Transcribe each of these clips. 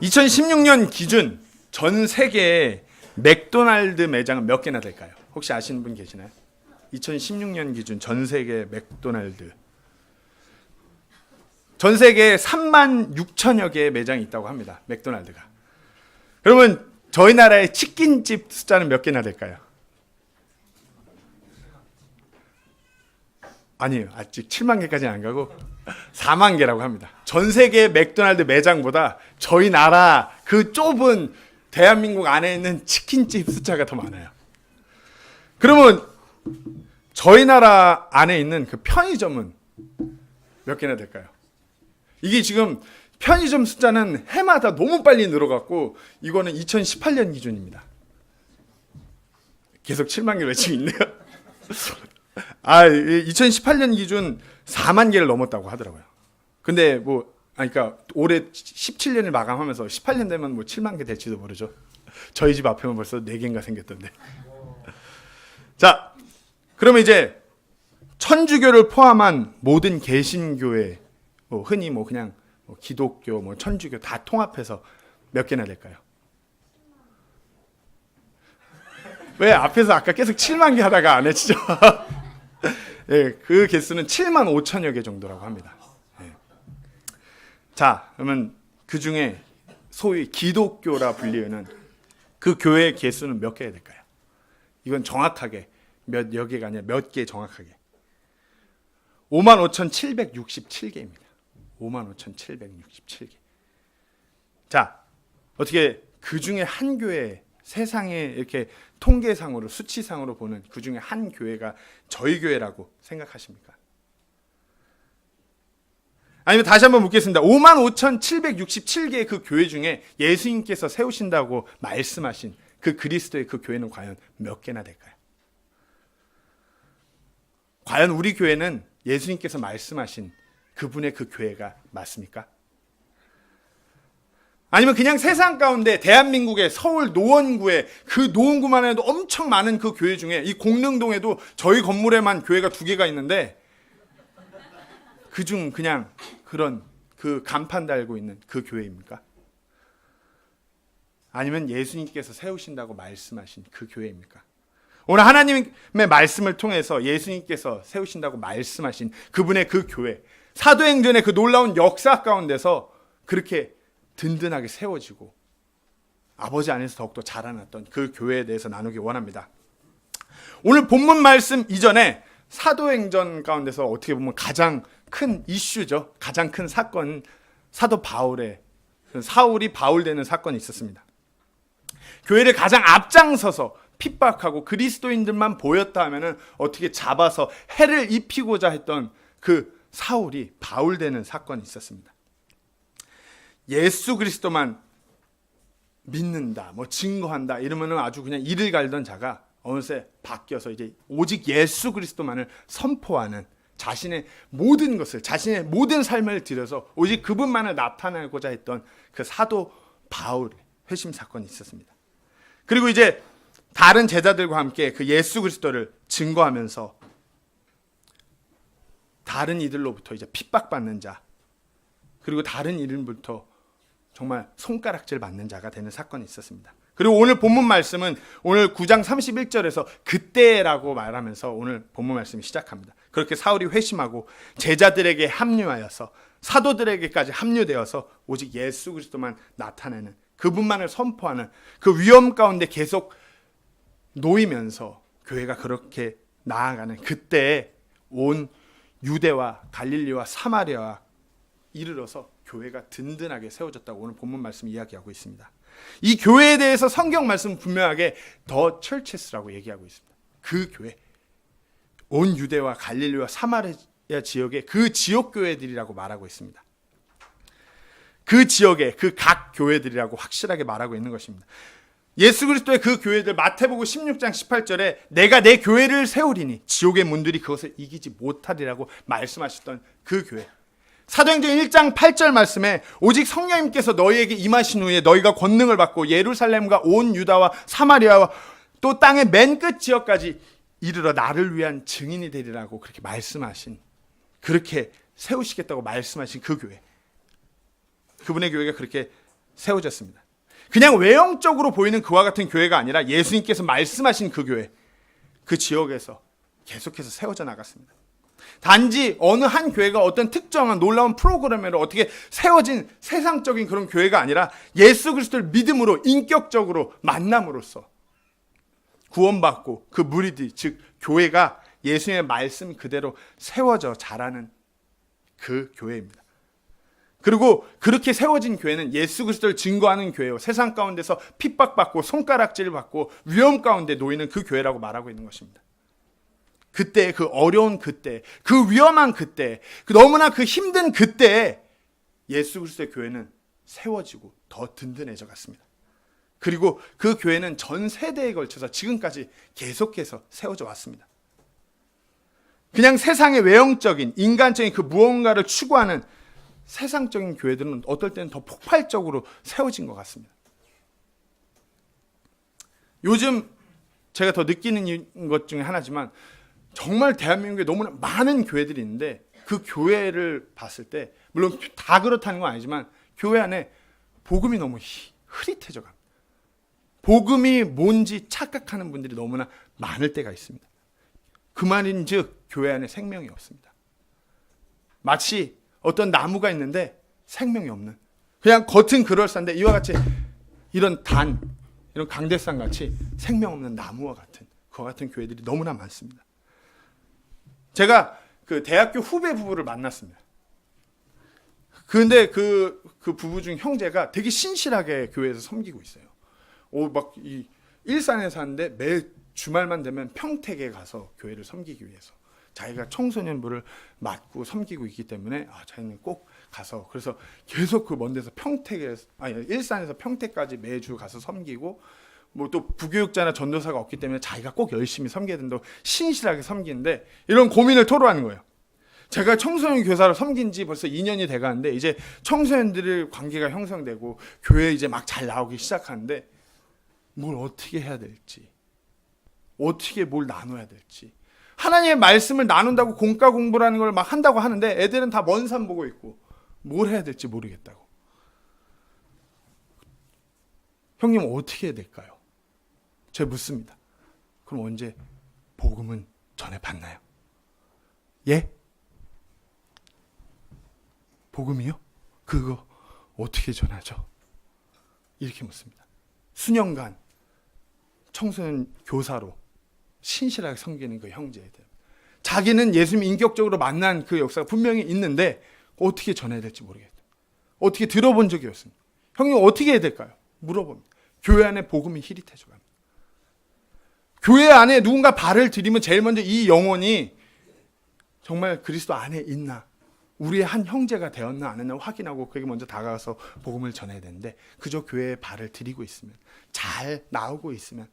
2016년 기준 전 세계의 맥도날드 매장은 몇 개나 될까요? 혹시 아시는 분 계시나요? 2016년 기준 전 세계 맥도날드, 전 세계에 3만 6천여 개의 매장이 있다고 합니다. 맥도날드가. 그러면 저희 나라의 치킨집 숫자는 몇 개나 될까요? 아니에요. 아직 7만 개까지는 안 가고 4만 개라고 합니다. 전 세계 맥도날드 매장보다 저희 나라 그 좁은 대한민국 안에 있는 치킨집 숫자가 더 많아요. 그러면 저희 나라 안에 있는 그 편의점은 몇 개나 될까요? 이게 지금 편의점 숫자는 해마다 너무 빨리 늘어갔고, 이거는 2018년 기준입니다. 계속 7만 개를 외치고 있네요. 2018년 기준 4만 개를 넘었다고 하더라고요. 근데 그러니까 올해 17년을 마감하면서 18년 되면 7만 개 될지도 모르죠. 저희 집 앞에만 벌써 4개인가 생겼던데. 자, 그러면 이제 천주교를 포함한 모든 개신교회, 흔히 그냥 기독교, 천주교 다 통합해서 몇 개나 될까요? 왜 앞에서 아까 계속 7만 개 하다가 안 했죠? 네, 그 개수는 7만 5천여 개 정도라고 합니다. 네. 자, 그러면 그 중에 소위 기독교라 불리는 그 교회의 개수는 몇 개가 될까요? 이건 정확하게 몇여 개가 아니라 몇 개 정확하게. 55,767개입니다. 55,767개. 자, 어떻게 그 중에 한 교회, 세상에 이렇게 통계상으로, 수치상으로 보는 그 중에 한 교회가 저희 교회라고 생각하십니까? 아니면 다시 한번 묻겠습니다. 55,767개의 그 교회 중에 예수님께서 세우신다고 말씀하신 그 그리스도의 그 교회는 과연 몇 개나 될까요? 과연 우리 교회는 예수님께서 말씀하신 그분의 그 교회가 맞습니까? 아니면 그냥 세상 가운데 대한민국의 서울 노원구에 그 노원구만 해도 엄청 많은 그 교회 중에 이 공릉동에도 저희 건물에만 교회가 2개가 있는데 그중 그냥 그런 그 간판 달고 있는 그 교회입니까? 아니면 예수님께서 세우신다고 말씀하신 그 교회입니까? 오늘 하나님의 말씀을 통해서 예수님께서 세우신다고 말씀하신 그분의 그 교회, 사도행전의 그 놀라운 역사 가운데서 그렇게 든든하게 세워지고 아버지 안에서 더욱더 자라났던 그 교회에 대해서 나누기 원합니다. 오늘 본문 말씀 이전에 사도행전 가운데서 어떻게 보면 가장 큰 이슈죠. 가장 큰 사건, 사도 바울의, 사울이 바울되는 사건이 있었습니다. 교회를 가장 앞장서서 핍박하고 그리스도인들만 보였다 하면은 어떻게 잡아서 해를 입히고자 했던 그 사울이 바울되는 사건이 있었습니다. 예수 그리스도만 믿는다, 증거한다 이러면은 아주 그냥 이를 갈던 자가 어느새 바뀌어서 이제 오직 예수 그리스도만을 선포하는, 자신의 모든 것을, 자신의 모든 삶을 들여서 오직 그분만을 나타내고자 했던 그 사도 바울의 회심 사건이 있었습니다. 그리고 이제 다른 제자들과 함께 그 예수 그리스도를 증거하면서 다른 이들로부터 이제 핍박받는 자, 그리고 다른 이들부터 정말 손가락질 받는 자가 되는 사건이 있었습니다. 그리고 오늘 본문 말씀은 오늘 9장 31절에서 그때라고 말하면서 오늘 본문 말씀이 시작합니다. 그렇게 사울이 회심하고 제자들에게 합류하여서 사도들에게까지 합류되어서 오직 예수 그리스도만 나타내는, 그분만을 선포하는 그 위험 가운데 계속 놓이면서 교회가 그렇게 나아가는 그때에 온 유대와 갈릴리와 사마리아와 이르러서 교회가 든든하게 세워졌다고 오늘 본문 말씀 이야기하고 있습니다. 이 교회에 대해서 성경 말씀 분명하게 더 철체스라고 얘기하고 있습니다. 그 교회, 온 유대와 갈릴리와 사마리아 지역의 그 지역 교회들이라고 말하고 있습니다. 그 지역의 그 각 교회들이라고 확실하게 말하고 있는 것입니다. 예수 그리스도의 그 교회들, 마태복음 16장 18절에 내가 내 교회를 세우리니 지옥의 문들이 그것을 이기지 못하리라고 말씀하셨던 그 교회, 사도행전 1장 8절 말씀에 오직 성령님께서 너희에게 임하신 후에 너희가 권능을 받고 예루살렘과 온 유다와 사마리아와 또 땅의 맨 끝 지역까지 이르러 나를 위한 증인이 되리라고 그렇게 말씀하신, 그렇게 세우시겠다고 말씀하신 그 교회, 그분의 교회가 그렇게 세워졌습니다. 그냥 외형적으로 보이는 그와 같은 교회가 아니라 예수님께서 말씀하신 그 교회, 그 지역에서 계속해서 세워져 나갔습니다. 단지 어느 한 교회가 어떤 특정한 놀라운 프로그램으로 어떻게 세워진 세상적인 그런 교회가 아니라 예수 그리스도를 믿음으로 인격적으로 만남으로써 구원받고 그 무리들, 즉 교회가 예수님의 말씀 그대로 세워져 자라는 그 교회입니다. 그리고 그렇게 세워진 교회는 예수 그리스도를 증거하는 교회요, 세상 가운데서 핍박받고 손가락질을 받고 위험 가운데 놓이는 그 교회라고 말하고 있는 것입니다. 그때, 그 어려운 그때, 그 위험한 그때, 그 너무나 그 힘든 그때 예수 그리스도의 교회는 세워지고 더 든든해져 갔습니다. 그리고 그 교회는 전 세대에 걸쳐서 지금까지 계속해서 세워져 왔습니다. 그냥 세상의 외형적인 인간적인 그 무언가를 추구하는 세상적인 교회들은 어떨 때는 더 폭발적으로 세워진 것 같습니다. 요즘 제가 더 느끼는 것 중에 하나지만 정말 대한민국에 너무나 많은 교회들이 있는데 그 교회를 봤을 때 물론 다 그렇다는 건 아니지만 교회 안에 복음이 너무 흐릿해져 갑니다. 복음이 뭔지 착각하는 분들이 너무나 많을 때가 있습니다. 그 말인즉 교회 안에 생명이 없습니다. 마치 어떤 나무가 있는데 생명이 없는, 그냥 겉은 그럴싸한데 이와 같이 이런 이런 강대상 같이 생명 없는 나무와 같은 그와 같은 교회들이 너무나 많습니다. 제가 그 대학교 후배 부부를 만났습니다. 그런데 그 부부 중 형제가 되게 신실하게 교회에서 섬기고 있어요. 막 일산에 사는데 매 주말만 되면 평택에 가서 교회를 섬기기 위해서 자기가 청소년부를 맡고 섬기고 있기 때문에 자기는 꼭 가서, 그래서 계속 그 먼 데서 일산에서 평택까지 매주 가서 섬기고, 뭐 또 부교육자나 전도사가 없기 때문에 자기가 꼭 열심히 섬겨야 된다고 신실하게 섬기는데 이런 고민을 토로하는 거예요. 제가 청소년 교사로 섬긴 지 벌써 2년이 돼 가는데 이제 청소년들의 관계가 형성되고 교회에 이제 막 잘 나오기 시작하는데 뭘 어떻게 해야 될지, 어떻게 뭘 나눠야 될지, 하나님의 말씀을 나눈다고 공과 공부라는 걸 막 한다고 하는데 애들은 다 먼 산 보고 있고 뭘 해야 될지 모르겠다고. 형님 어떻게 해야 될까요? 제가 묻습니다. 그럼 언제 복음은 전해봤나요? 예? 복음이요? 그거 어떻게 전하죠? 이렇게 묻습니다. 수년간 청소년 교사로 신실하게 섬기는 그 형제들, 자기는 예수님 인격적으로 만난 그 역사가 분명히 있는데 어떻게 전해야 될지 모르겠다. 어떻게 들어본 적이 없습니다. 형님 어떻게 해야 될까요? 물어봅니다. 교회 안에 복음이 희릿해져 갑니다. 교회 안에 누군가 발을 들이면 제일 먼저 이 영혼이 정말 그리스도 안에 있나, 우리의 한 형제가 되었나 안 했나 확인하고 그에게 먼저 다가가서 복음을 전해야 되는데 그저 교회에 발을 들이고 있으면, 잘 나오고 있으면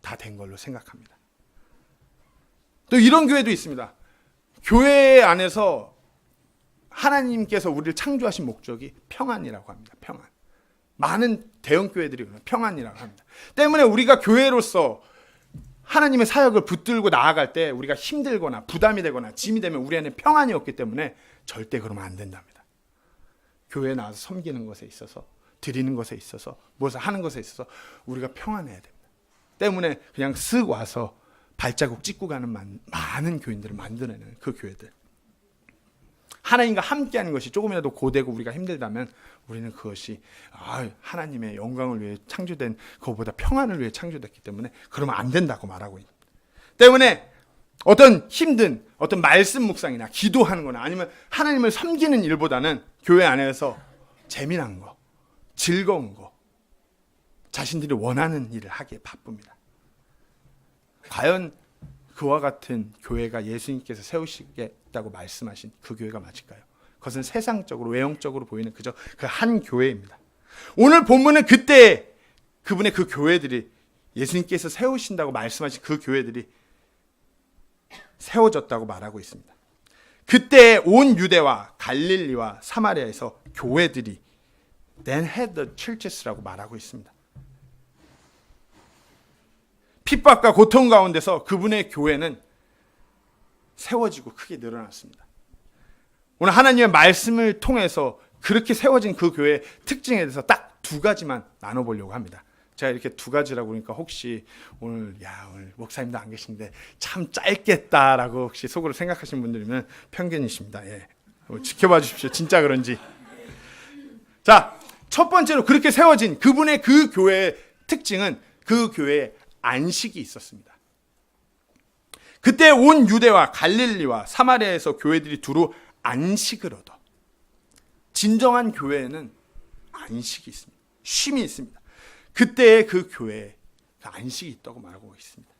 다 된 걸로 생각합니다. 또 이런 교회도 있습니다. 교회 안에서 하나님께서 우리를 창조하신 목적이 평안이라고 합니다. 평안. 많은 대형 교회들이 평안이라고 합니다. 때문에 우리가 교회로서 하나님의 사역을 붙들고 나아갈 때 우리가 힘들거나 부담이 되거나 짐이 되면 우리 안에 평안이 없기 때문에 절대 그러면 안 된답니다. 교회에 나와서 섬기는 것에 있어서, 드리는 것에 있어서, 무엇을 하는 것에 있어서 우리가 평안해야 됩니다. 때문에 그냥 쓱 와서 발자국 찍고 가는 많은 교인들을 만들어내는 그 교회들. 하나님과 함께하는 것이 조금이라도 고되고 우리가 힘들다면 우리는 그것이 하나님의 영광을 위해 창조된 그것보다 평안을 위해 창조됐기 때문에 그러면 안 된다고 말하고 있습니다. 때문에 어떤 힘든 어떤 말씀 묵상이나 기도하는 거나 아니면 하나님을 섬기는 일보다는 교회 안에서 재미난 거, 즐거운 거, 자신들이 원하는 일을 하기에 바쁩니다. 과연 그와 같은 교회가 예수님께서 세우시겠다고 말씀하신 그 교회가 맞을까요? 그것은 세상적으로 외형적으로 보이는 그저 그 한 교회입니다. 오늘 본문은 그때 그분의 그 교회들이, 예수님께서 세우신다고 말씀하신 그 교회들이 세워졌다고 말하고 있습니다. 그때 온 유대와 갈릴리와 사마리아에서 교회들이 then had the churches라고 말하고 있습니다. 핍박과 고통 가운데서 그분의 교회는 세워지고 크게 늘어났습니다. 오늘 하나님의 말씀을 통해서 그렇게 세워진 그 교회의 특징에 대해서 딱 두 가지만 나눠보려고 합니다. 제가 이렇게 두 가지라고 그러니까 혹시 오늘 목사님도 안 계신데 참 짧겠다라고 혹시 속으로 생각하시는 분들이면 편견이십니다. 지켜봐 주십시오. 진짜 그런지. 자, 첫 번째로 그렇게 세워진 그분의 그 교회의 특징은 그 교회에 안식이 있었습니다. 그때 온 유대와 갈릴리와 사마리아에서 교회들이 두루 안식을 얻어. 진정한 교회에는 안식이 있습니다. 쉼이 있습니다. 그때의 그 교회에 안식이 있다고 말하고 있습니다.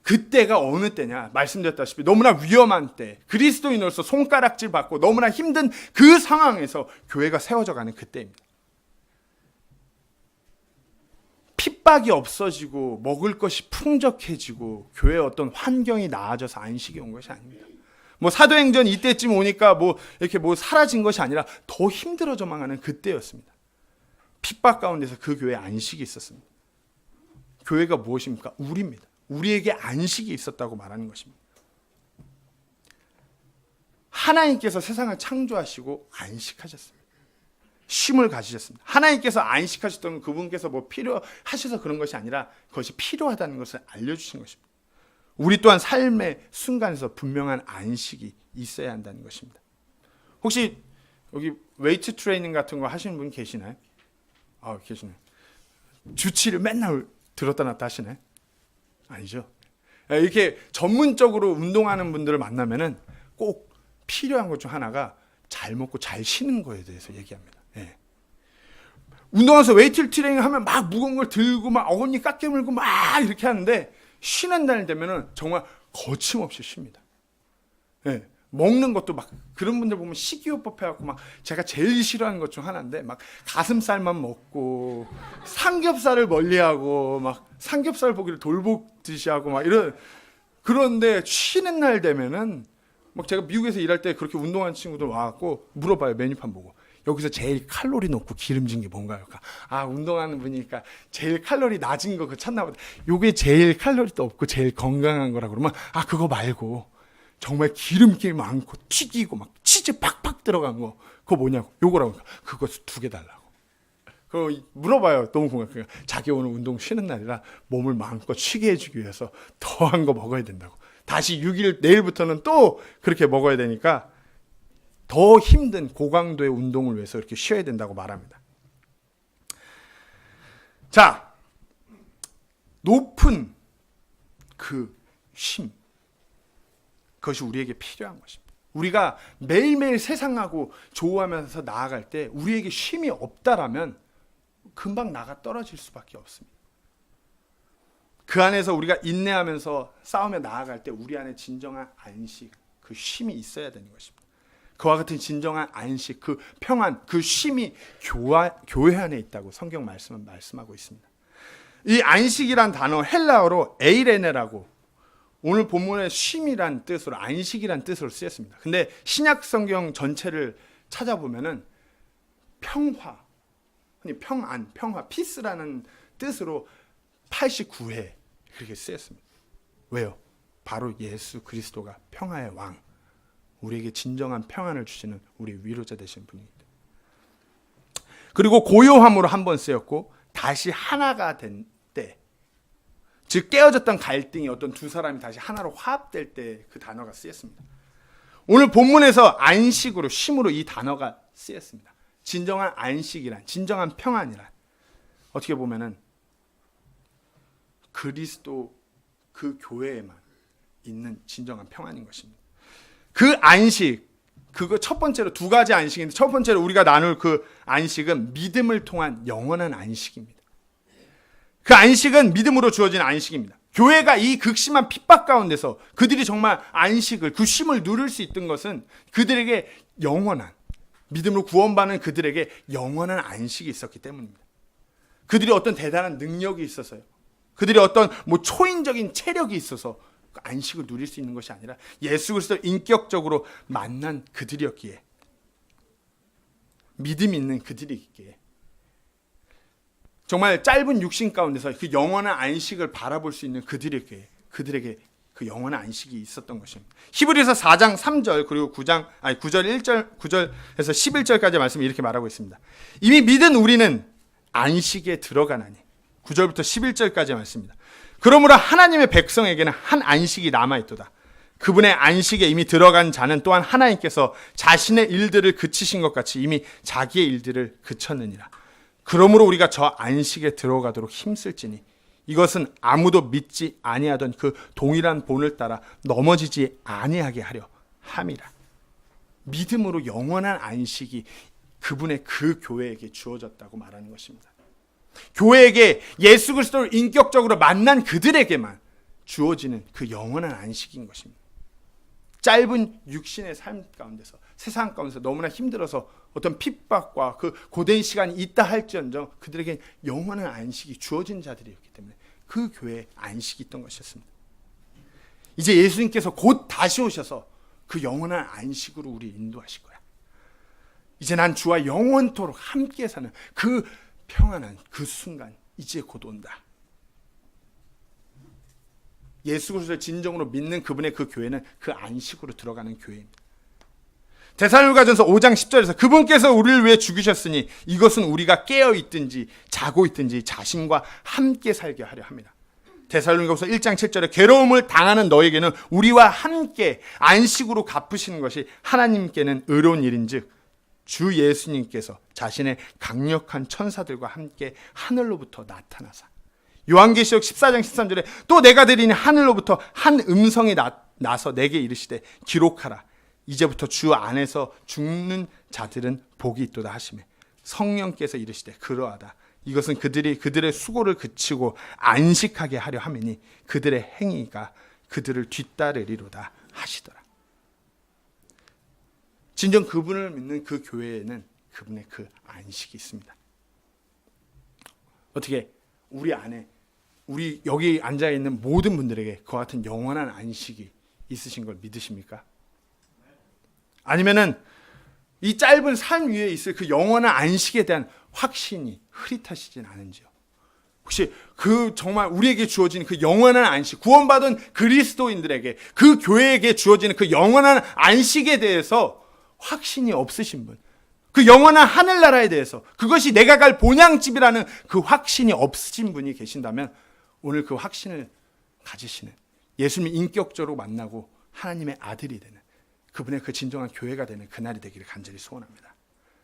그때가 어느 때냐? 말씀드렸다시피 너무나 위험한 때, 그리스도인으로서 손가락질 받고 너무나 힘든 그 상황에서 교회가 세워져 가는 그때입니다. 핍박이 없어지고 먹을 것이 풍족해지고 교회의 어떤 환경이 나아져서 안식이 온 것이 아닙니다. 사도행전 이때쯤 오니까 이렇게 사라진 것이 아니라 더 힘들어져만 가는 그때였습니다. 핍박 가운데서 그 교회에 안식이 있었습니다. 교회가 무엇입니까? 우리입니다. 우리에게 안식이 있었다고 말하는 것입니다. 하나님께서 세상을 창조하시고 안식하셨습니다. 쉼을 가지셨습니다. 하나님께서 안식하셨던 그분께서 필요하셔서 그런 것이 아니라 그것이 필요하다는 것을 알려주신 것입니다. 우리 또한 삶의 순간에서 분명한 안식이 있어야 한다는 것입니다. 혹시 여기 웨이트 트레이닝 같은 거 하시는 분 계시나요? 계시네요. 주치를 맨날 들었다 놨다 하시나요? 아니죠. 이렇게 전문적으로 운동하는 분들을 만나면은 꼭 필요한 것 중 하나가 잘 먹고 잘 쉬는 거에 대해서 얘기합니다. 운동하면서 웨이트 트레이닝 하면 막 무거운 걸 들고 막 어금니 깎여물고 막 이렇게 하는데 쉬는 날 되면은 정말 거침없이 쉽니다. 먹는 것도 막 그런 분들 보면 식이요법 해갖고 막 제가 제일 싫어하는 것 중 하나인데 막 가슴살만 먹고 삼겹살을 멀리하고 막 삼겹살 보기를 돌보듯이 하고 막 그런데 쉬는 날 되면은 막 제가 미국에서 일할 때 그렇게 운동하는 친구들 와갖고 물어봐요. 메뉴판 보고 여기서 제일 칼로리 높고 기름진 게 뭔가요? 운동하는 분이니까 제일 칼로리 낮은 거 그거 찾나 보다. 요게 제일 칼로리도 없고 제일 건강한 거라 그러면 그거 말고 정말 기름기 많고 튀기고 막 치즈 팍팍 들어간 거 그거 뭐냐고. 요거라고. 그거 2개 달라고. 그거 물어봐요. 너무 궁금해요. 자기 오늘 운동 쉬는 날이라 몸을 마음껏 쉬게 해주기 위해서 더한 거 먹어야 된다고. 다시 6일 내일부터는 또 그렇게 먹어야 되니까 더 힘든 고강도의 운동을 위해서 이렇게 쉬어야 된다고 말합니다. 자, 높은 그 쉼, 그것이 우리에게 필요한 것입니다. 우리가 매일매일 세상하고 조우하면서 나아갈 때 우리에게 쉼이 없다라면 금방 나가 떨어질 수밖에 없습니다. 그 안에서 우리가 인내하면서 싸우며 나아갈 때 우리 안에 진정한 안식, 그 쉼이 있어야 되는 것입니다. 그와 같은 진정한 안식, 그 평안, 그 쉼이 교회 안에 있다고 성경 말씀은 말씀하고 있습니다. 이 안식이란 단어 헬라어로 에이레네라고 오늘 본문의 쉼이란 뜻으로 안식이란 뜻으로 쓰였습니다. 근데 신약 성경 전체를 찾아보면은 평화, 평안, 평화, 피스라는 뜻으로 89회 그렇게 쓰였습니다. 왜요? 바로 예수 그리스도가 평화의 왕, 우리에게 진정한 평안을 주시는 우리 위로자 되신 분입니다. 그리고 고요함으로 한 번 쓰였고 다시 하나가 된 때, 즉 깨어졌던 갈등이 어떤 두 사람이 다시 하나로 화합될 때 그 단어가 쓰였습니다. 오늘 본문에서 안식으로 쉼으로 이 단어가 쓰였습니다. 진정한 안식이란, 진정한 평안이란 어떻게 보면은 그리스도 그 교회에만 있는 진정한 평안인 것입니다. 그 안식, 그거 첫 번째로 두 가지 안식인데 첫 번째로 우리가 나눌 그 안식은 믿음을 통한 영원한 안식입니다. 그 안식은 믿음으로 주어진 안식입니다. 교회가 이 극심한 핍박 가운데서 그들이 정말 안식을, 그 쉼을 누릴 수 있던 것은 그들에게 영원한, 믿음으로 구원받는 그들에게 영원한 안식이 있었기 때문입니다. 그들이 어떤 대단한 능력이 있어서요. 그들이 어떤 초인적인 체력이 있어서 그 안식을 누릴 수 있는 것이 아니라 예수 그리스도를 인격적으로 만난 그들이었기에, 믿음이 있는 그들이기에 정말 짧은 육신 가운데서 그 영원한 안식을 바라볼 수 있는 그들에게 그 영원한 안식이 있었던 것입니다. 히브리서 4장 3절 그리고 9절 1절 9절에서 11절까지 말씀이 이렇게 말하고 있습니다. 이미 믿은 우리는 안식에 들어가나니. 9절부터 11절까지 말씀입니다. 그러므로 하나님의 백성에게는 한 안식이 남아있도다. 그분의 안식에 이미 들어간 자는 또한 하나님께서 자신의 일들을 그치신 것 같이 이미 자기의 일들을 그쳤느니라. 그러므로 우리가 저 안식에 들어가도록 힘쓸지니 이것은 아무도 믿지 아니하던 그 동일한 본을 따라 넘어지지 아니하게 하려 함이라. 믿음으로 영원한 안식이 그분의 그 교회에게 주어졌다고 말하는 것입니다. 교회에게 예수 그리스도를 인격적으로 만난 그들에게만 주어지는 그 영원한 안식인 것입니다. 짧은 육신의 삶 가운데서, 세상 가운데서 너무나 힘들어서 어떤 핍박과 그 고된 시간이 있다 할지언정 그들에게 영원한 안식이 주어진 자들이었기 때문에 그 교회에 안식이 있던 것이었습니다. 이제 예수님께서 곧 다시 오셔서 그 영원한 안식으로 우리 인도하실 거야. 이제 난 주와 영원토록 함께 사는 그 평안한 그 순간 이제 곧 온다. 예수 그리스도를 진정으로 믿는 그분의 그 교회는 그 안식으로 들어가는 교회입니다. 데살로니가전서 5장 10절에서 그분께서 우리를 위해 죽으셨으니 이것은 우리가 깨어 있든지 자고 있든지 자신과 함께 살게 하려 합니다. 데살로니가후서 1장 7절에 괴로움을 당하는 너에게는 우리와 함께 안식으로 갚으시는 것이 하나님께는 의로운 일인즉 주 예수님께서 자신의 강력한 천사들과 함께 하늘로부터 나타나사. 요한계시록 14장 13절에 또 내가 들으니 하늘로부터 한 음성이 나서 내게 이르시되 기록하라. 이제부터 주 안에서 죽는 자들은 복이 있도다 하시매 성령께서 이르시되 그러하다. 이것은 그들이 그들의 수고를 그치고 안식하게 하려 함이니 그들의 행위가 그들을 뒤따르리로다 하시더라. 진정 그분을 믿는 그 교회에는 그분의 그 안식이 있습니다. 어떻게 우리 안에 우리 여기 앉아 있는 모든 분들에게 그와 같은 영원한 안식이 있으신 걸 믿으십니까? 아니면은 이 짧은 삶 위에 있을 그 영원한 안식에 대한 확신이 흐릿하시진 않은지요? 혹시 그 정말 우리에게 주어지는 그 영원한 안식, 구원받은 그리스도인들에게 그 교회에게 주어지는 그 영원한 안식에 대해서 확신이 없으신 분, 그 영원한 하늘나라에 대해서 그것이 내가 갈 본향집이라는 그 확신이 없으신 분이 계신다면 오늘 그 확신을 가지시는 예수님 인격적으로 만나고 하나님의 아들이 되는 그분의 그 진정한 교회가 되는 그날이 되기를 간절히 소원합니다.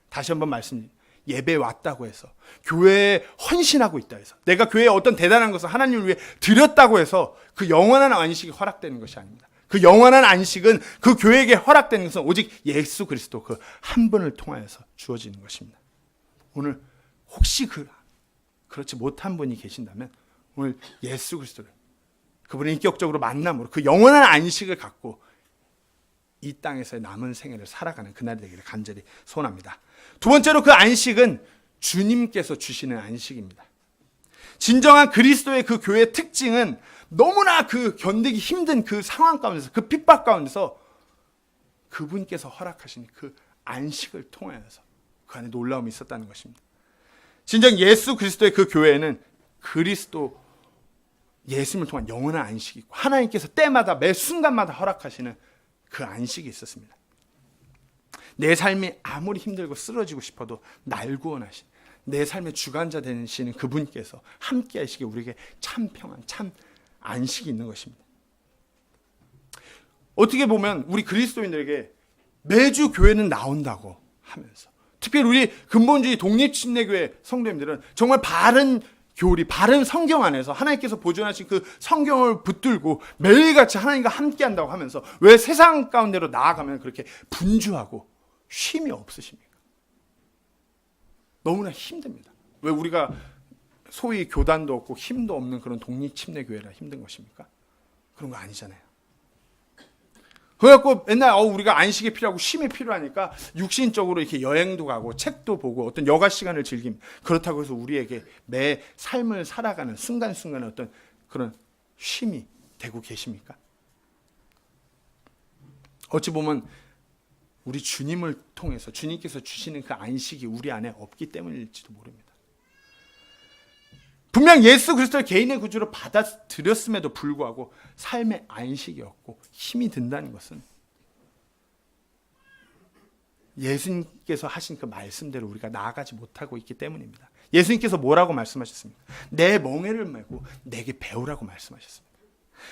다시 한번 말씀드립니다. 예배 왔다고 해서 교회에 헌신하고 있다 해서 내가 교회에 어떤 대단한 것을 하나님을 위해 드렸다고 해서 그 영원한 안식이 허락되는 것이 아닙니다. 그 영원한 안식은 그 교회에게 허락되는 것은 오직 예수 그리스도 그 한 분을 통하여서 주어지는 것입니다. 오늘 혹시 그렇지 못한 분이 계신다면 오늘 예수 그리스도를 그분의 인격적으로 만남으로 그 영원한 안식을 갖고 이 땅에서의 남은 생애를 살아가는 그날이 되기를 간절히 소원합니다. 두 번째로 그 안식은 주님께서 주시는 안식입니다. 진정한 그리스도의 그 교회의 특징은 너무나 그 견디기 힘든 그 상황 가운데서 그 핍박 가운데서 그분께서 허락하신 그 안식을 통하여서 그 안에 놀라움이 있었다는 것입니다. 진정 예수 그리스도의 그 교회에는 그리스도 예수님을 통한 영원한 안식이 있고 하나님께서 때마다 매 순간마다 허락하시는 그 안식이 있었습니다. 내 삶이 아무리 힘들고 쓰러지고 싶어도 날 구원하신 내 삶의 주관자 되시는 그분께서 함께 하시기에 우리에게 참 평안, 참 안식이 있는 것입니다. 어떻게 보면 우리 그리스도인들에게 매주 교회는 나온다고 하면서 특별히 우리 근본주의 독립침례교회 성도님들은 정말 바른 교리, 바른 성경 안에서 하나님께서 보존하신 그 성경을 붙들고 매일같이 하나님과 함께 한다고 하면서 왜 세상 가운데로 나아가면 그렇게 분주하고 쉼이 없으십니까? 너무나 힘듭니다. 왜 우리가 소위 교단도 없고 힘도 없는 그런 독립침례교회라 힘든 것입니까? 그런 거 아니잖아요. 그래갖고 맨날 우리가 안식이 필요하고 쉼이 필요하니까 육신적으로 이렇게 여행도 가고 책도 보고 어떤 여가 시간을 즐김. 그렇다고 해서 우리에게 매 삶을 살아가는 순간순간의 어떤 그런 쉼이 되고 계십니까? 어찌 보면 우리 주님을 통해서 주님께서 주시는 그 안식이 우리 안에 없기 때문일지도 모릅니다. 분명 예수 그리스도를 개인의 구주로 받아들였음에도 불구하고 삶의 안식이 없고 힘이 든다는 것은 예수님께서 하신 그 말씀대로 우리가 나아가지 못하고 있기 때문입니다. 예수님께서 뭐라고 말씀하셨습니까? 내 멍에를 메고 내게 배우라고 말씀하셨습니다.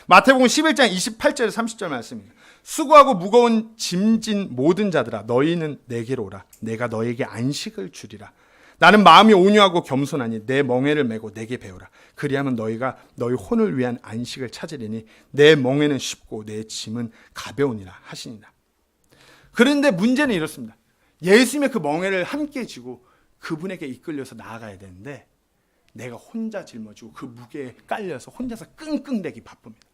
마태복음 11장 28절 30절 말씀입니다. 수고하고 무거운 짐진 모든 자들아 너희는 내게로 오라. 내가 너에게 안식을 주리라. 나는 마음이 온유하고 겸손하니 내 멍에를 메고 내게 배우라. 그리하면 너희가 너희 혼을 위한 안식을 찾으리니 내 멍에는 쉽고 내 짐은 가벼우니라 하시니라. 그런데 문제는 이렇습니다. 예수님의 그 멍에를 함께 지고 그분에게 이끌려서 나아가야 되는데 내가 혼자 짊어지고 그 무게에 깔려서 혼자서 끙끙대기 바쁩니다.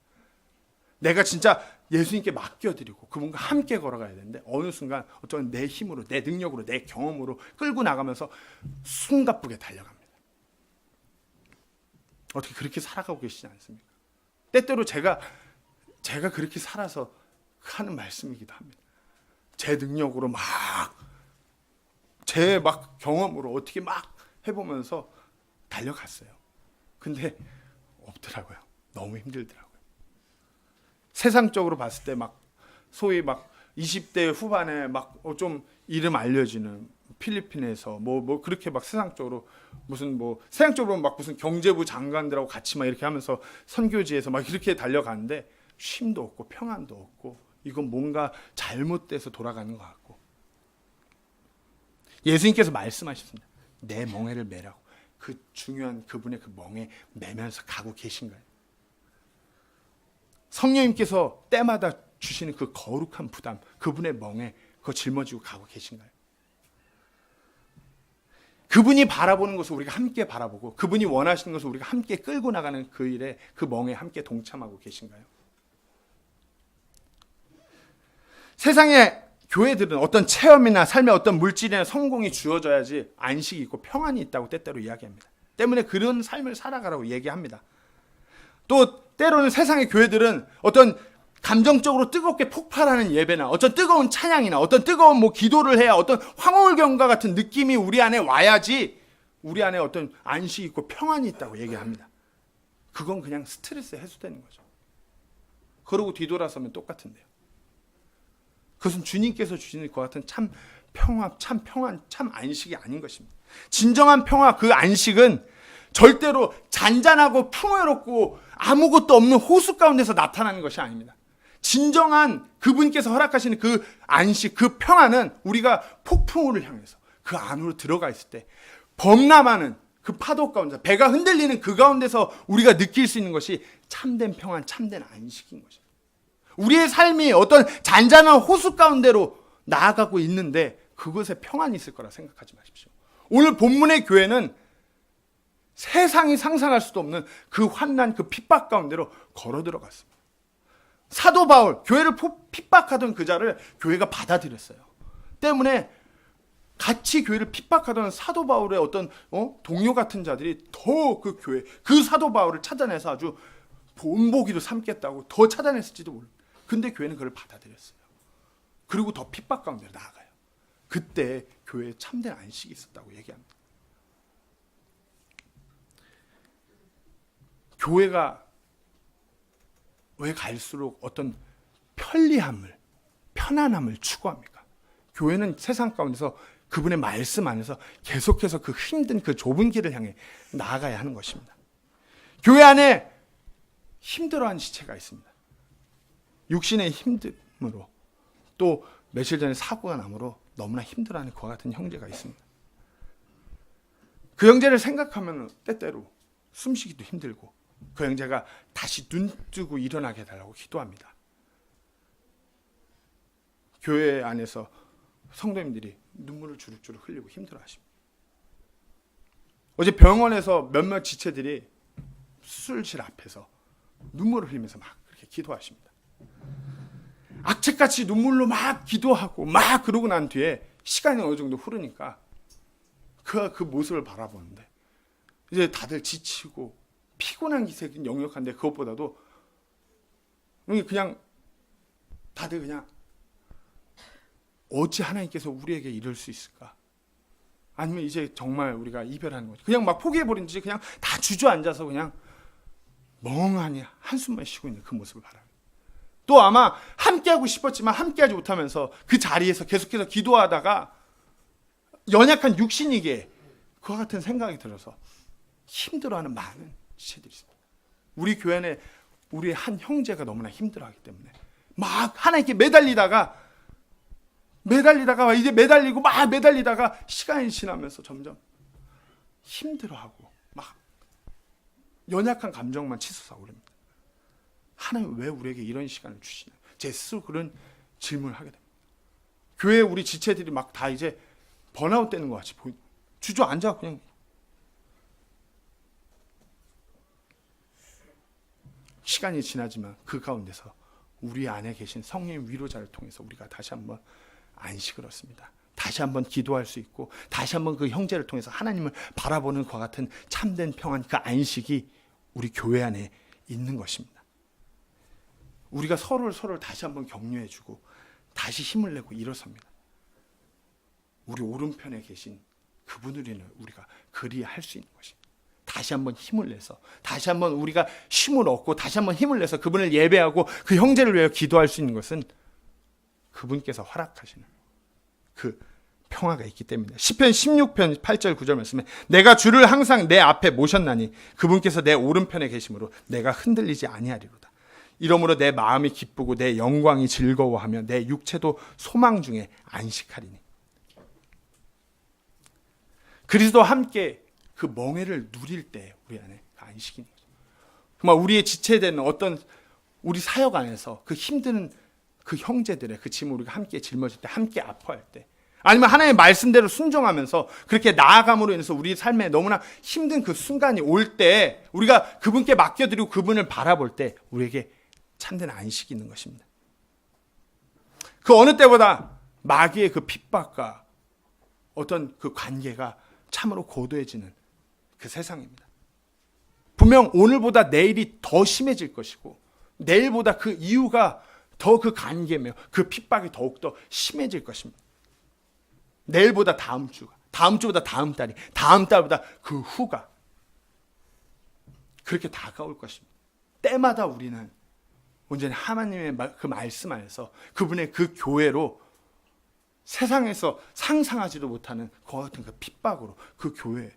내가 진짜 예수님께 맡겨드리고 그분과 함께 걸어가야 되는데 어느 순간 어쩌면 내 힘으로, 내 능력으로, 내 경험으로 끌고 나가면서 숨가쁘게 달려갑니다. 어떻게 그렇게 살아가고 계시지 않습니까? 때때로 제가 그렇게 살아서 하는 말씀이기도 합니다. 제 능력으로 제 경험으로 어떻게 해보면서 달려갔어요. 근데 없더라고요. 너무 힘들더라고요. 세상적으로 봤을 때 소위 20대 후반에 좀 이름 알려지는 필리핀에서 그렇게 세상적으로 세상적으로 무슨 경제부 장관들하고 같이 이렇게 하면서 선교지에서 이렇게 달려가는데 쉼도 없고 평안도 없고 이건 뭔가 잘못돼서 돌아가는 것 같고 예수님께서 말씀하셨습니다. 내 멍에를 메라고. 그 중요한 그분의 그 멍에 매면서 가고 계신가요? 성령님께서 때마다 주시는 그 거룩한 부담, 그분의 멍에 그거 짊어지고 가고 계신가요? 그분이 바라보는 것을 우리가 함께 바라보고 그분이 원하시는 것을 우리가 함께 끌고 나가는 그 일에 그 멍에 함께 동참하고 계신가요? 세상의 교회들은 어떤 체험이나 삶의 어떤 물질이나 성공이 주어져야지 안식이 있고 평안이 있다고 때때로 이야기합니다. 때문에 그런 삶을 살아가라고 얘기합니다. 또 때로는 세상의 교회들은 어떤 감정적으로 뜨겁게 폭발하는 예배나 어떤 뜨거운 찬양이나 어떤 뜨거운 기도를 해야 어떤 황홀경과 같은 느낌이 우리 안에 와야지 우리 안에 어떤 안식이 있고 평안이 있다고 얘기합니다. 그건 그냥 스트레스 해소되는 거죠. 그러고 뒤돌아서면 똑같은데요. 그것은 주님께서 주시는 것 같은 참 평화, 참 평안, 참 안식이 아닌 것입니다. 진정한 평화, 그 안식은 절대로 잔잔하고 풍요롭고 아무것도 없는 호수 가운데서 나타나는 것이 아닙니다. 진정한 그분께서 허락하시는 그 안식, 그 평안은 우리가 폭풍우를 향해서 그 안으로 들어가 있을 때 범람하는 그 파도 가운데 배가 흔들리는 그 가운데서 우리가 느낄 수 있는 것이 참된 평안, 참된 안식인 것입니다. 우리의 삶이 어떤 잔잔한 호수 가운데로 나아가고 있는데 그것에 평안이 있을 거라 생각하지 마십시오. 오늘 본문의 교회는 세상이 상상할 수도 없는 그 환난, 그 핍박 가운데로 걸어 들어갔습니다. 사도 바울, 교회를 핍박하던 그 자를 교회가 받아들였어요. 때문에 같이 교회를 핍박하던 사도 바울의 어떤 동료 같은 자들이 더 그 교회, 그 사도 바울을 찾아내서 아주 본보기로 삼겠다고 더 찾아냈을지도 모릅니다. 근데 교회는 그걸 받아들였어요. 그리고 더 핍박 가운데 나아가요. 그때 교회에 참된 안식이 있었다고 얘기합니다. 교회가 왜 갈수록 어떤 편리함을, 편안함을 추구합니까? 교회는 세상 가운데서 그분의 말씀 안에서 계속해서 그 힘든 그 좁은 길을 향해 나아가야 하는 것입니다. 교회 안에 힘들어하는 지체가 있습니다. 육신의 힘듦으로 또 며칠 전에 사고가 남으로 너무나 힘들어하는 그와 같은 형제가 있습니다. 그 형제를 생각하면 때때로 숨쉬기도 힘들고 그 형제가 다시 눈 뜨고 일어나게 해달라고 기도합니다. 교회 안에서 성도님들이 눈물을 주룩주룩 흘리고 힘들어하십니다. 어제 병원에서 몇몇 지체들이 수술실 앞에서 눈물을 흘리면서 막 그렇게 기도하십니다. 악책같이 눈물로 막 기도하고 막 그러고 난 뒤에 시간이 어느 정도 흐르니까 그 모습을 바라보는데 이제 다들 지치고 피곤한 기색은 역력한데 그것보다도 그냥 다들 그냥 어찌 하나님께서 우리에게 이럴 수 있을까? 아니면 이제 정말 우리가 이별하는 거지. 그냥 막 포기해버린 지 그냥 다 주저앉아서 그냥 멍하니 한숨만 쉬고 있는 그 모습을 바라요. 또 아마 함께하고 싶었지만 함께하지 못하면서 그 자리에서 계속해서 기도하다가 연약한 육신이기에 그와 같은 생각이 들어서 힘들어하는 많은 지체들이 있습니다. 우리 교회 안에 우리의 한 형제가 너무나 힘들어하기 때문에 막 하나님께 매달리다가 이제 매달리다가 시간이 지나면서 점점 힘들어하고 막 연약한 감정만 치솟아 오릅니다. 하나님 왜 우리에게 이런 시간을 주시나요? 제 스스로 그런 질문을 하게 됩니다. 교회 우리 지체들이 막 다 이제 번아웃 되는 것 같이 보이고 주저앉아 그냥 시간이 지나지만 그 가운데서 우리 안에 계신 성령 위로자를 통해서 우리가 다시 한번 안식을 얻습니다. 다시 한번 기도할 수 있고 다시 한번 그 형제를 통해서 하나님을 바라보는 것과 같은 참된 평안, 그 안식이 우리 교회 안에 있는 것입니다. 우리가 서로를 다시 한번 격려해주고 다시 힘을 내고 일어섭니다. 우리 오른편에 계신 그분을 우리가 그리할 수 있는 것입니다. 다시 한번 힘을 내서 다시 한번 우리가 쉼을 얻고 다시 한번 힘을 내서 그분을 예배하고 그 형제를 위하여 기도할 수 있는 것은 그분께서 허락하시는 그 평화가 있기 때문입니다. 시편 16편 8절 9절 말씀에 내가 주를 항상 내 앞에 모셨나니 그분께서 내 오른편에 계심으로 내가 흔들리지 아니하리로다. 이러므로 내 마음이 기쁘고 내 영광이 즐거워하며 내 육체도 소망 중에 안식하리니. 그리스도와 함께 그 멍에를 누릴 때 우리 안에 안식이 있는 거죠. 정말 우리의 지체되는 어떤 우리 사역 안에서 그 힘드는 그 형제들의 그 짐을 우리가 함께 짊어질 때, 함께 아파할 때, 아니면 하나님의 말씀대로 순종하면서 그렇게 나아감으로 인해서 우리 삶에 너무나 힘든 그 순간이 올 때 우리가 그분께 맡겨드리고 그분을 바라볼 때 우리에게 참된 안식이 있는 것입니다. 그 어느 때보다 마귀의 그 핍박과 어떤 그 관계가 참으로 고도해지는 그 세상입니다. 분명 오늘보다 내일이 더 심해질 것이고 내일보다 그 이유가 더 그 관계며 그 핍박이 더욱더 심해질 것입니다. 내일보다 다음 주가, 다음 주보다 다음 달이, 다음 달보다 그 후가 그렇게 다가올 것입니다. 때마다 우리는 온전히 하나님의 그 말씀 안에서 그분의 그 교회로 세상에서 상상하지도 못하는 그와 같은 그 핍박으로 그 교회,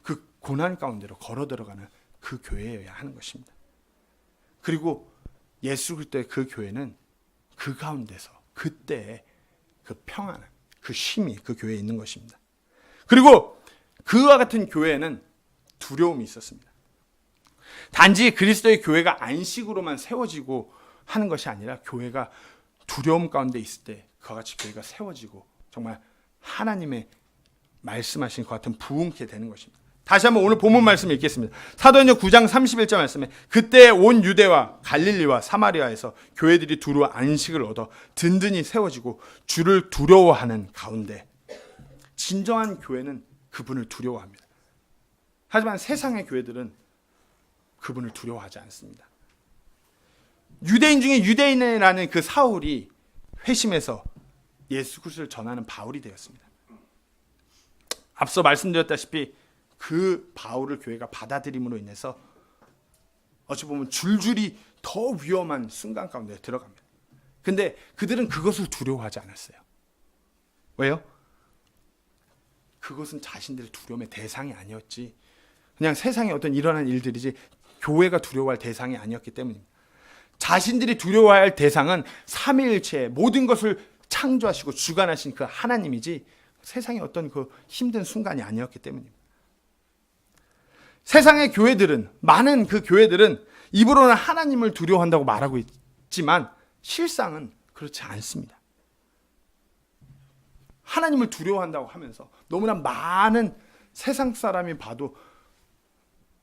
그 고난 가운데로 걸어 들어가는 그 교회여야 하는 것입니다. 그리고 예수 그리스도의 그 교회는 그 가운데서 그때의 그 평안, 그 쉼이 그 교회에 있는 것입니다. 그리고 그와 같은 교회에는 두려움이 있었습니다. 단지 그리스도의 교회가 안식으로만 세워지고 하는 것이 아니라 교회가 두려움 가운데 있을 때 그와 같이 교회가 세워지고 정말 하나님의 말씀하신 것 같은 부흥케 되는 것입니다. 다시 한번 오늘 본문 말씀을 읽겠습니다. 사도행전 9장 31절 말씀에 그때 온 유대와 갈릴리와 사마리아에서 교회들이 두루 안식을 얻어 든든히 세워지고 주를 두려워하는 가운데. 진정한 교회는 그분을 두려워합니다. 하지만 세상의 교회들은 그분을 두려워하지 않습니다. 유대인 중에 유대인이라는 그 사울이 회심해서 예수 그리스도를 전하는 바울이 되었습니다. 앞서 말씀드렸다시피 그 바울을 교회가 받아들임으로 인해서 어찌 보면 줄줄이 더 위험한 순간 가운데 들어갑니다. 근데 그들은 그것을 두려워하지 않았어요. 왜요? 그것은 자신들의 두려움의 대상이 아니었지. 그냥 세상에 어떤 일어난 일들이지 교회가 두려워할 대상이 아니었기 때문입니다. 자신들이 두려워할 대상은 삼위일체 모든 것을 창조하시고 주관하신 그 하나님이지 세상의 어떤 그 힘든 순간이 아니었기 때문입니다. 세상의 교회들은, 많은 그 교회들은 입으로는 하나님을 두려워한다고 말하고 있지만 실상은 그렇지 않습니다. 하나님을 두려워한다고 하면서 너무나 많은 세상 사람이 봐도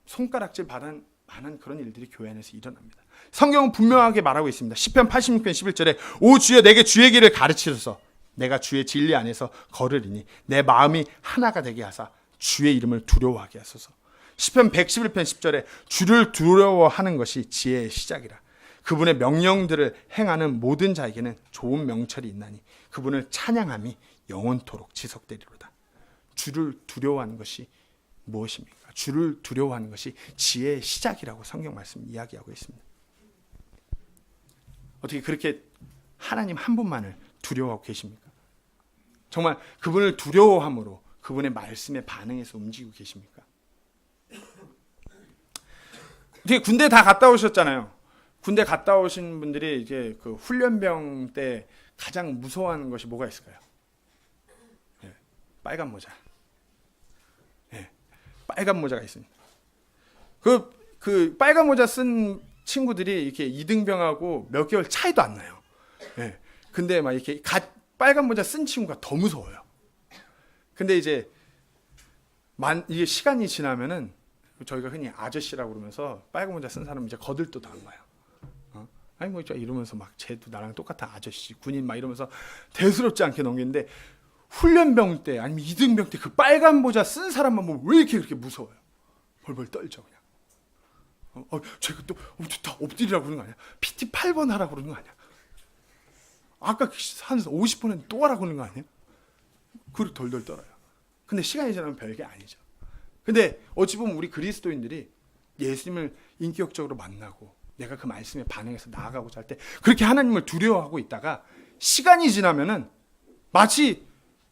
손가락질 받은 많은 그런 일들이 교회 안에서 일어납니다. 성경은 분명하게 말하고 있습니다. 시편 86편 11절에 오 주여 내게 주의 길을 가르치소서 내가 주의 진리 안에서 걸으리니 내 마음이 하나가 되게 하사 주의 이름을 두려워하게 하소서. 시편 111편 10절에 주를 두려워하는 것이 지혜의 시작이라. 그분의 명령들을 행하는 모든 자에게는 좋은 명철이 있나니 그분을 찬양함이 영원토록 지속되리로다. 주를 두려워하는 것이 무엇입니까? 주를 두려워하는 것이 지혜의 시작이라고 성경 말씀 이야기하고 있습니다. 어떻게 그렇게 하나님 한 분만을 두려워하고 계십니까? 정말 그분을 두려워함으로 그분의 말씀에 반응해서 움직이고 계십니까? 어떻게 군대 다 갔다 오셨잖아요. 군대 갔다 오신 분들이 이제 그 훈련병 때 가장 무서워하는 것이 뭐가 있을까요? 네, 빨간 모자. 네, 빨간 모자가 있습니다. 그 빨간 모자 쓴 친구들이 이렇게 이등병하고 몇 개월 차이도 안 나요. 네, 근데 막 이렇게 빨간 모자 쓴 친구가 더 무서워요. 근데 이제 이게 시간이 지나면은 저희가 흔히 아저씨라고 그러면서 빨간 모자 쓴 사람 이제 거들떠도 안 가요. 아니 뭐 이러면서 막 쟤도 나랑 똑같은 아저씨 군인 막 이러면서 대수롭지 않게 넘기는데 훈련병 때 아니면 이등병 때 그 빨간 모자 쓴 사람만 보면 왜 이렇게 그렇게 무서워요? 벌벌 떨죠 그냥. 제가 또 다 엎드리라고 그러는 거 아니야? PT 8번 하라고 그러는 거 아니야? 아까 한 50번 했는데 또 하라고 그러는 거 아니야? 그리고 덜덜 떨어요. 근데 시간이 지나면 별게 아니죠. 근데 어찌 보면 우리 그리스도인들이 예수님을 인격적으로 만나고 내가 그 말씀에 반응해서 나아가고자 할 때 그렇게 하나님을 두려워하고 있다가 시간이 지나면은 마치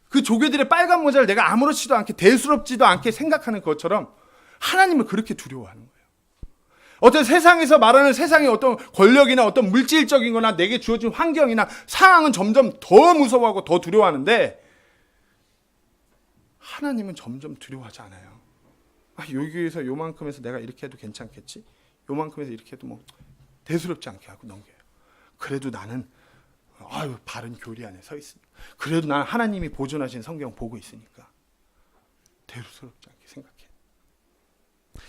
그 조개들의 빨간 모자를 내가 아무렇지도 않게 대수롭지도 않게 생각하는 것처럼 하나님을 그렇게 두려워하는 거예요. 어떤 세상에서 말하는 세상의 어떤 권력이나 어떤 물질적인 거나 내게 주어진 환경이나 상황은 점점 더 무서워하고 더 두려워하는데 하나님은 점점 두려워하지 않아요. 여기에서 요만큼에서 내가 이렇게 해도 괜찮겠지? 요만큼에서 이렇게 해도 뭐 대수롭지 않게 하고 넘겨요. 그래도 나는 바른 교리 안에 서 있습니다. 그래도 나는 하나님이 보존하신 성경 보고 있으니까 대수롭지 않게 생각해.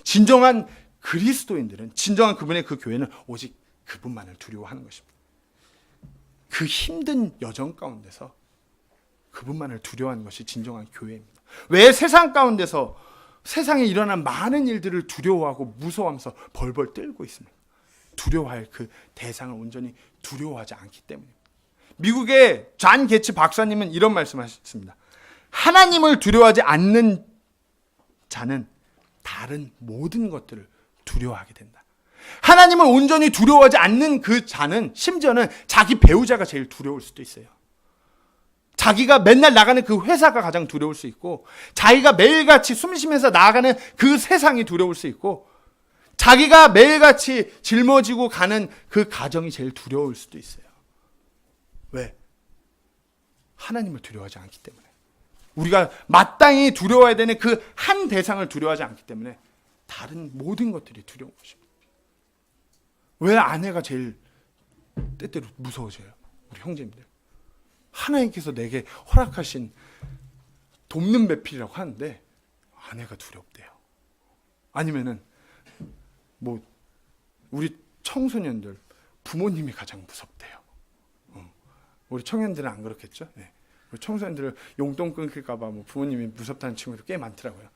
진정한 그리스도인들은 진정한 그분의 그 교회는 오직 그분만을 두려워하는 것입니다. 그 힘든 여정 가운데서 그분만을 두려워하는 것이 진정한 교회입니다. 왜 세상 가운데서 세상에 일어난 많은 일들을 두려워하고 무서워하면서 벌벌 떨고 있습니다. 두려워할 그 대상을 온전히 두려워하지 않기 때문입니다. 미국의 존 게츠 박사님은 이런 말씀하셨습니다. 하나님을 두려워하지 않는 자는 다른 모든 것들을 두려워하게 된다. 하나님을 온전히 두려워하지 않는 그 자는 심지어는 자기 배우자가 제일 두려울 수도 있어요. 자기가 맨날 나가는 그 회사가 가장 두려울 수 있고, 자기가 매일같이 숨쉬면서 나아가는 그 세상이 두려울 수 있고, 자기가 매일같이 짊어지고 가는 그 가정이 제일 두려울 수도 있어요. 왜? 하나님을 두려워하지 않기 때문에. 우리가 마땅히 두려워해야 되는 그 한 대상을 두려워하지 않기 때문에 다른 모든 것들이 두려운 것입니다. 왜 아내가 제일 때때로 무서워져요? 우리 형제님들. 하나님께서 내게 허락하신 돕는 배필이라고 하는데 아내가 두렵대요. 아니면은 뭐 우리 청소년들 부모님이 가장 무섭대요. 우리 청년들은 안 그렇겠죠? 네. 우리 청소년들은 용돈 끊길까봐 뭐 부모님이 무섭다는 친구들 꽤 많더라고요.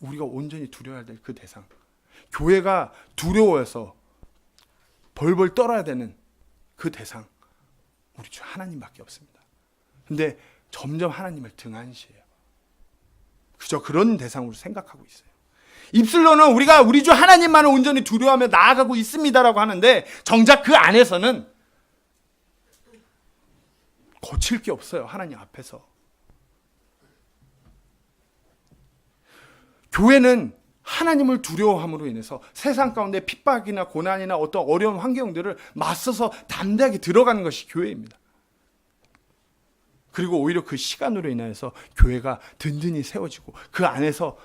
우리가 온전히 두려워야 될 그 대상, 교회가 두려워해서 벌벌 떨어야 되는 그 대상, 우리 주 하나님밖에 없습니다. 근데 점점 하나님을 등한시해요. 그저 그런 대상으로 생각하고 있어요. 입술로는 우리가 우리 주 하나님만을 온전히 두려워하며 나아가고 있습니다라고 하는데 정작 그 안에서는 고칠 게 없어요. 하나님 앞에서. 교회는 하나님을 두려워함으로 인해서 세상 가운데 핍박이나 고난이나 어떤 어려운 환경들을 맞서서 담대하게 들어가는 것이 교회입니다. 그리고 오히려 그 시간으로 인해서 교회가 든든히 세워지고 그 안에서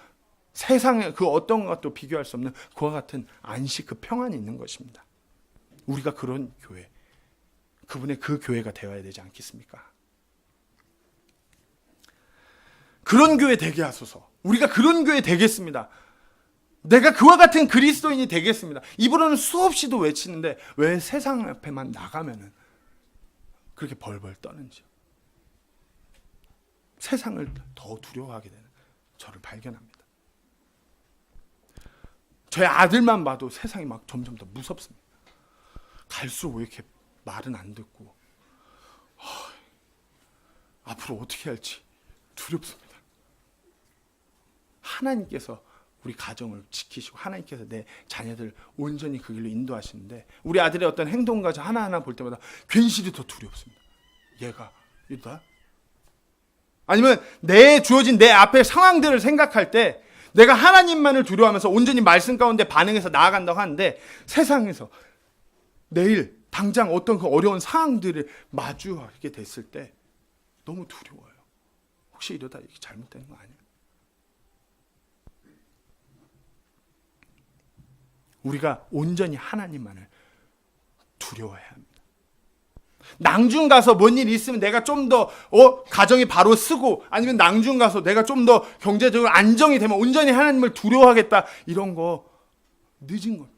세상의 그 어떤 것도 비교할 수 없는 그와 같은 안식, 그 평안이 있는 것입니다. 우리가 그런 교회, 그분의 그 교회가 되어야 되지 않겠습니까? 그런 교회 되게 하소서. 우리가 그런 교회 되겠습니다. 내가 그와 같은 그리스도인이 되겠습니다. 입으로는 수없이도 외치는데 왜 세상 앞에만 나가면은 그렇게 벌벌 떠는지. 세상을 더 두려워하게 되는 저를 발견합니다. 저의 아들만 봐도 세상이 막 점점 더 무섭습니다. 갈수록 왜 이렇게 말은 안 듣고 앞으로 어떻게 할지 두렵습니다. 하나님께서 우리 가정을 지키시고 하나님께서 내 자녀들 온전히 그 길로 인도하시는데 우리 아들의 어떤 행동과 하나하나 볼 때마다 괜시리 더 두렵습니다. 얘가 이러다 아니면 내 주어진 내 앞의 상황들을 생각할 때 내가 하나님만을 두려워하면서 온전히 말씀 가운데 반응해서 나아간다고 하는데 세상에서 내일 당장 어떤 그 어려운 상황들을 마주하게 됐을 때 너무 두려워요. 혹시 이러다 이게 잘못되는 거 아니야? 우리가 온전히 하나님만을 두려워해야 합니다. 낭중 가서 뭔 일 있으면 내가 좀 더 가정이 바로 쓰고 아니면 낭중 가서 내가 좀 더 경제적으로 안정이 되면 온전히 하나님을 두려워하겠다 이런 거 늦은 겁니다.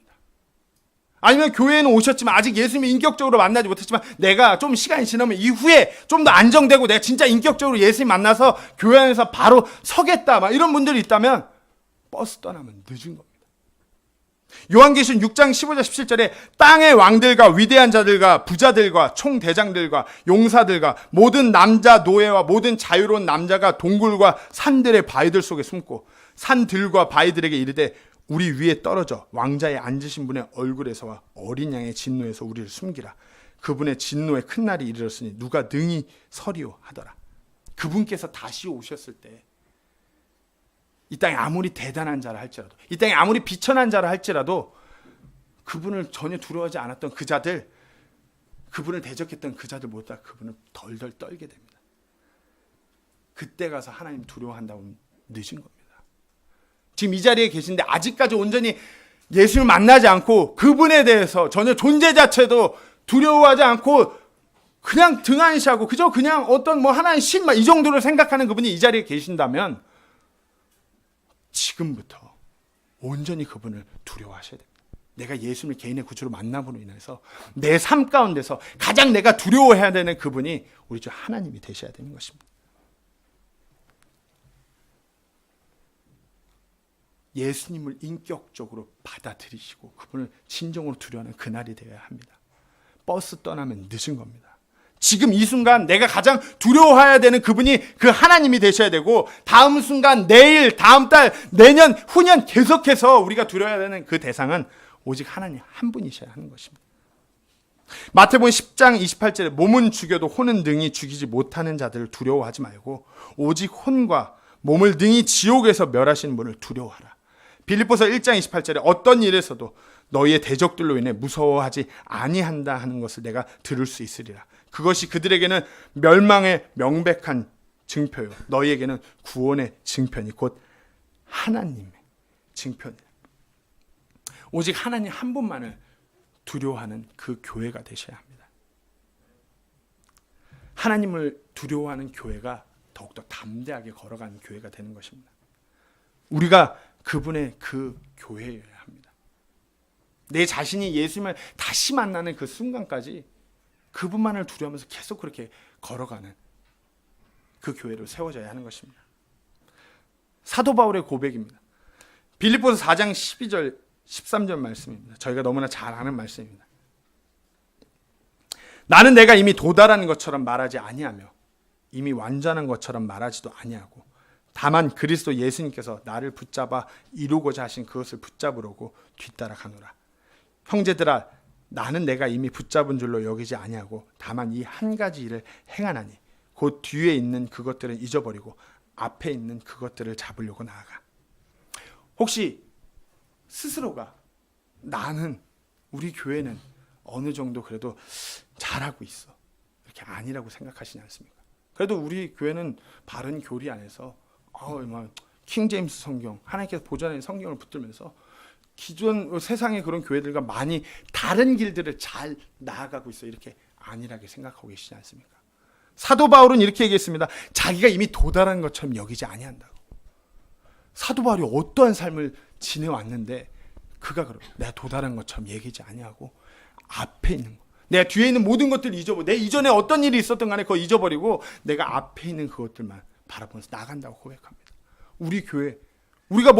아니면 교회에는 오셨지만 아직 예수님을 인격적으로 만나지 못했지만 내가 좀 시간이 지나면 이후에 좀 더 안정되고 내가 진짜 인격적으로 예수님 만나서 교회 안에서 바로 서겠다 막 이런 분들이 있다면 버스 떠나면 늦은 겁니다. 요한계시록 6장 15절 17절에 땅의 왕들과 위대한 자들과 부자들과 총대장들과 용사들과 모든 남자 노예와 모든 자유로운 남자가 동굴과 산들의 바위들 속에 숨고 산들과 바위들에게 이르되 우리 위에 떨어져 왕자에 앉으신 분의 얼굴에서와 어린 양의 진노에서 우리를 숨기라. 그분의 진노의 큰 날이 이르렀으니 누가 능히 서리오 하더라. 그분께서 다시 오셨을 때 이 땅에 아무리 대단한 자라 할지라도 이 땅에 아무리 비천한 자라 할지라도 그분을 전혀 두려워하지 않았던 그 자들 그분을 대적했던 그 자들 모두 다 그분을 덜덜 떨게 됩니다. 그때 가서 하나님 두려워한다고 늦은 겁니다. 지금 이 자리에 계신데 아직까지 온전히 예수를 만나지 않고 그분에 대해서 전혀 존재 자체도 두려워하지 않고 그냥 등한시하고 그저 그냥 어떤 뭐 하나의 신 이 정도로 생각하는 그분이 이 자리에 계신다면 지금부터 온전히 그분을 두려워하셔야 됩니다. 내가 예수님을 개인의 구주로 만남으로 인해서 내 삶 가운데서 가장 내가 두려워해야 되는 그분이 우리 주 하나님이 되셔야 되는 것입니다. 예수님을 인격적으로 받아들이시고 그분을 진정으로 두려워하는 그날이 되어야 합니다. 버스 떠나면 늦은 겁니다. 지금 이 순간 내가 가장 두려워해야 되는 그분이 그 하나님이 되셔야 되고 다음 순간 내일, 다음 달, 내년, 후년 계속해서 우리가 두려워해야 되는 그 대상은 오직 하나님 한 분이셔야 하는 것입니다. 마태복음 10장 28절에 몸은 죽여도 혼은 능히 죽이지 못하는 자들을 두려워하지 말고 오직 혼과 몸을 능히 지옥에서 멸하시는 분을 두려워하라. 빌립보서 1장 28절에 어떤 일에서도 너희의 대적들로 인해 무서워하지 아니한다 하는 것을 내가 들을 수 있으리라. 그것이 그들에게는 멸망의 명백한 증표요 너희에게는 구원의 증표니 곧 하나님의 증표니라. 오직 하나님 한 분만을 두려워하는 그 교회가 되셔야 합니다. 하나님을 두려워하는 교회가 더욱더 담대하게 걸어가는 교회가 되는 것입니다. 우리가 그분의 그 교회여야 합니다. 내 자신이 예수님을 다시 만나는 그 순간까지 그분만을 두려워하면서 계속 그렇게 걸어가는 그 교회로 세워져야 하는 것입니다. 사도 바울의 고백입니다. 빌립보서 4장 12절 13절 말씀입니다. 저희가 너무나 잘 아는 말씀입니다. 나는 내가 이미 도달한 것처럼 말하지 아니하며 이미 완전한 것처럼 말하지도 아니하고 다만 그리스도 예수님께서 나를 붙잡아 이루고자 하신 그것을 붙잡으려고 뒤따라가노라. 형제들아 나는 내가 이미 붙잡은 줄로 여기지 아니하고 다만 이 한 가지 일을 행하나니 곧 뒤에 있는 그것들은 잊어버리고 앞에 있는 그것들을 잡으려고 나아가. 혹시 스스로가 나는 우리 교회는 어느 정도 그래도 잘하고 있어 이렇게 아니라고 생각하시지 않습니까? 그래도 우리 교회는 바른 교리 안에서 킹 제임스 성경 하나님께서 보존하는 성경을 붙들면서 기존 세상의 그런 교회들과 많이 다른 길들을 잘 나아가고 있어 이렇게 안일하게 생각하고 계시지 않습니까? 사도 바울은 이렇게 얘기했습니다. 자기가 이미 도달한 것처럼 여기지 아니한다고. 사도 바울이 어떠한 삶을 지내왔는데 그가 그러고 내가 도달한 것처럼 얘기지 아니하고 앞에 있는 거 내가 뒤에 있는 모든 것들을 잊어버리고 내 이전에 어떤 일이 있었던 간에 그거 잊어버리고 내가 앞에 있는 그것들만 바라보면서 나간다고 고백합니다. 우리 교회 우리가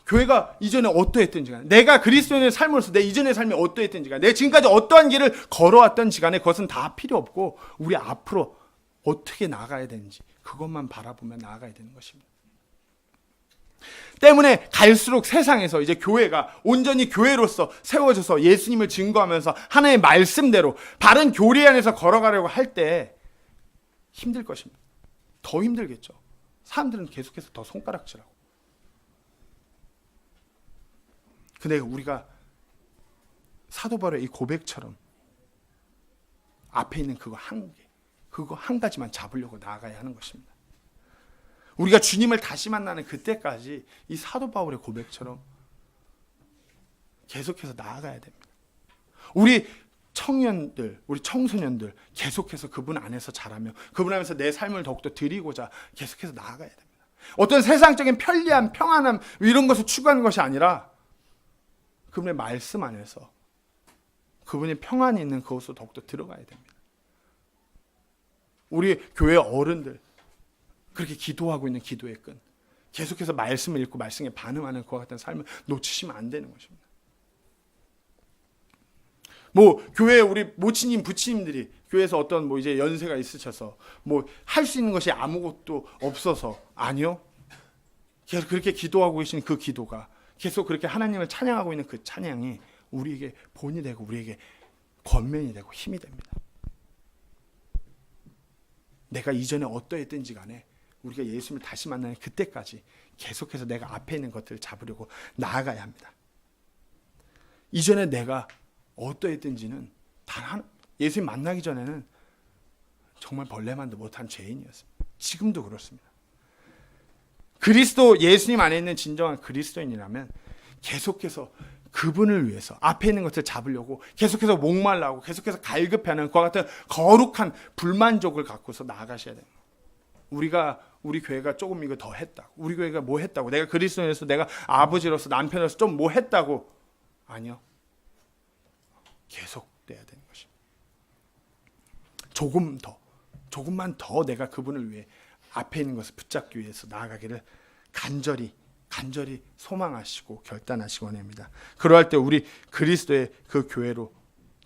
교회가 이전에 어떠했든지 간에 내가 그리스도인의 삶으로서 내 이전의 삶이 어떠했든지 간에 내가 지금까지 어떠한 길을 걸어왔던지 간에 그것은 다 필요 없고 우리 앞으로 어떻게 나가야 되는지 그것만 바라보며 나아가야 되는 것입니다. 때문에 갈수록 세상에서 이제 교회가 온전히 교회로서 세워져서 예수님을 증거하면서 하나님의 말씀대로 바른 교리 안에서 걸어가려고 할 때 힘들 것입니다. 더 힘들겠죠. 사람들은 계속해서 더 손가락질하고. 근데 우리가 사도 바울의 이 고백처럼 앞에 있는 그거 한 가지만 잡으려고 나아가야 하는 것입니다. 우리가 주님을 다시 만나는 그때까지 이 사도 바울의 고백처럼 계속해서 나아가야 됩니다. 우리 청년들, 우리 청소년들 계속해서 그분 안에서 자라며 그분 안에서 내 삶을 더욱더 드리고자 계속해서 나아가야 됩니다. 어떤 세상적인 편리함, 평안함 이런 것을 추구하는 것이 아니라 그분의 말씀 안에서 그분의 평안이 있는 그곳으로 더욱더 들어가야 됩니다. 우리 교회 어른들 그렇게 기도하고 있는 기도의 끈, 계속해서 말씀을 읽고 말씀에 반응하는 그와 같은 삶을 놓치시면 안 되는 것입니다. 교회 우리 모치님, 부치님들이 교회에서 어떤 이제 연세가 있으셔서 할 수 있는 것이 아무것도 없어서 아니요. 계속 그렇게 기도하고 계신 그 기도가 계속 그렇게 하나님을 찬양하고 있는 그 찬양이 우리에게 본이 되고 우리에게 권면이 되고 힘이 됩니다. 내가 이전에 어떠했든지 간에 우리가 예수님을 다시 만나는 그때까지 계속해서 내가 앞에 있는 것들을 잡으려고 나아가야 합니다. 이전에 내가 어떠했든지는 예수님 만나기 전에는 정말 벌레만도 못한 죄인이었습니다. 지금도 그렇습니다. 예수님 안에 있는 진정한 그리스도인이라면 계속해서 그분을 위해서 앞에 있는 것을 잡으려고 계속해서 목말라하고 계속해서 갈급해하는 그와 같은 거룩한 불만족을 갖고서 나아가셔야 됩니다. 우리 교회가 조금 이거 더 했다고, 우리 교회가 뭐 했다고, 내가 그리스도인으로서 내가 아버지로서 남편으로서 좀 뭐 했다고, 아니요. 계속돼야 되는 것입니다. 조금만 더 내가 그분을 위해 앞에 있는 것을 붙잡기 위해서 나아가기를 간절히 소망하시고 결단하시기 원합니다. 그러할 때 우리 그리스도의 그 교회로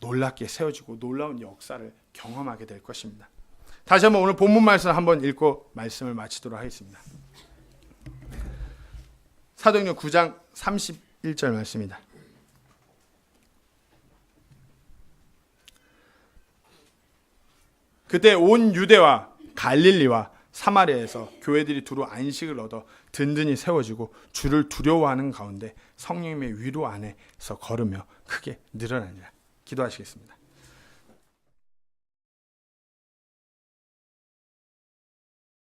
놀랍게 세워지고 놀라운 역사를 경험하게 될 것입니다. 다시 한번 오늘 본문 말씀을 한번 읽고 말씀을 마치도록 하겠습니다. 사도행전 9장 31절 말씀입니다. 그때 온 유대와 갈릴리와 사마리아에서 교회들이 두루 안식을 얻어 든든히 세워지고 주를 두려워하는 가운데 성령님의 위로 안에서 걸으며 크게 늘어나니라. 기도하시겠습니다.